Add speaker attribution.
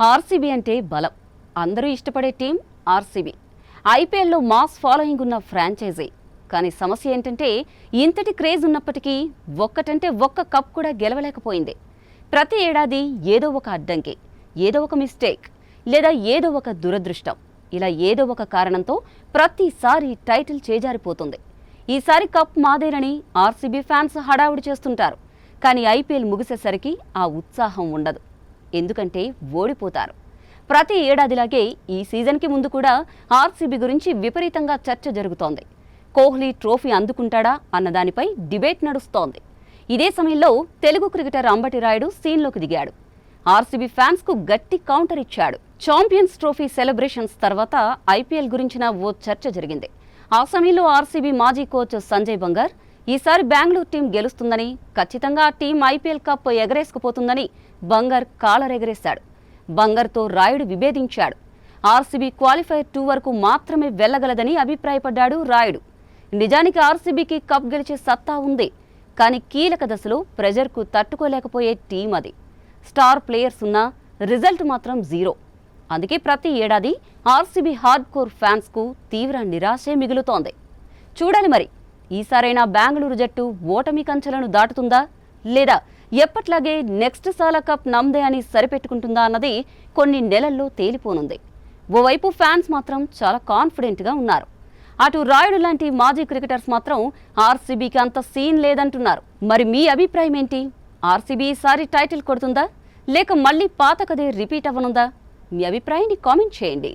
Speaker 1: RCB అంటే బలం. అందరూ ఇష్టపడే టీం ఆర్సీబీ. ఐపీఎల్లో మాస్ ఫాలోయింగ్ ఉన్న ఫ్రాంచైజీ. కానీ సమస్య ఏంటంటే ఇంతటి క్రేజ్ ఉన్నప్పటికీ ఒక్కటంటే ఒక్క కప్ కూడా గెలవలేకపోయింది. ప్రతి ఏడాది ఏదో ఒక అడ్డంకి, ఏదో ఒక మిస్టేక్, లేదా ఏదో ఒక దురదృష్టం, ఇలా ఏదో ఒక కారణంతో ప్రతిసారి టైటిల్ చేజారిపోతుంది. ఈసారి కప్ మాదేనని ఆర్సీబీ ఫ్యాన్స్ హడావుడి చేస్తుంటారు. కానీ ఐపీఎల్ ముగిసేసరికి ఆ ఉత్సాహం ఉండదు. ఎందుకంటే ఓడిపోతారు. ప్రతి ఏడాదిలాగే ఈ సీజన్కి ముందు కూడా ఆర్సీబీ గురించి విపరీతంగా చర్చ జరుగుతోంది. కోహ్లీ ట్రోఫీ అందుకుంటాడా అన్న దానిపై డిబేట్ నడుస్తోంది. ఇదే సమయంలో తెలుగు క్రికెటర్ అంబటి రాయుడు సీన్లోకి దిగాడు. ఆర్సీబీ ఫ్యాన్స్కు గట్టి కౌంటర్ ఇచ్చాడు. ఛాంపియన్స్ ట్రోఫీ సెలబ్రేషన్స్ తర్వాత ఐపీఎల్ గురించిన ఓ చర్చ జరిగింది. ఆ సమయంలో ఆర్సీబీ మాజీ కోచ్ సంజయ్ బంగార్ ఈసారి బెంగళూరు టీం గెలుస్తుందని, ఖచ్చితంగా ఆ టీం ఐపీఎల్ కప్ ఎగరేసుకుపోతుందని బంగార్ కాలర్ ఎగరేశాడు. బంగార్తో రాయుడు విభేదించాడు. ఆర్సీబీ క్వాలిఫైర్ 2 వరకు మాత్రమే వెళ్లగలదని అభిప్రాయపడ్డాడు రాయుడు. నిజానికి ఆర్సీబీకి కప్ గెలిచే సత్తా ఉంది. కానీ కీలక దశలో ప్రెజర్కు తట్టుకోలేకపోయే టీం అది. స్టార్ ప్లేయర్స్ ఉన్నా రిజల్ట్ మాత్రం జీరో. అందుకే ప్రతి ఏడాది ఆర్సీబీ హార్డ్ కోర్ ఫ్యాన్స్కు తీవ్ర నిరాశే మిగులుతోంది. చూడాలి మరి ఈసారైనా బెంగళూరు జట్టు ఓటమి కంచెలను దాటుతుందా, లేదా ఎప్పట్లాగే నెక్స్ట్ సాలా కప్ నమ్దే అని సరిపెట్టుకుంటుందా అన్నది కొన్ని నెలల్లో తేలిపోనుంది. ఓవైపు ఫ్యాన్స్ మాత్రం చాలా కాన్ఫిడెంట్గా ఉన్నారు. అటు రాయుడు లాంటి మాజీ క్రికెటర్స్ మాత్రం ఆర్సీబీకి అంత సీన్ లేదంటున్నారు. మరి మీ అభిప్రాయం ఏంటి? ఆర్సీబీ ఈసారి టైటిల్ కొడుతుందా, లేక మళ్ళీ పాత కథే రిపీట్ అవ్వనుందా? మీ అభిప్రాయాన్ని కామెంట్ చేయండి.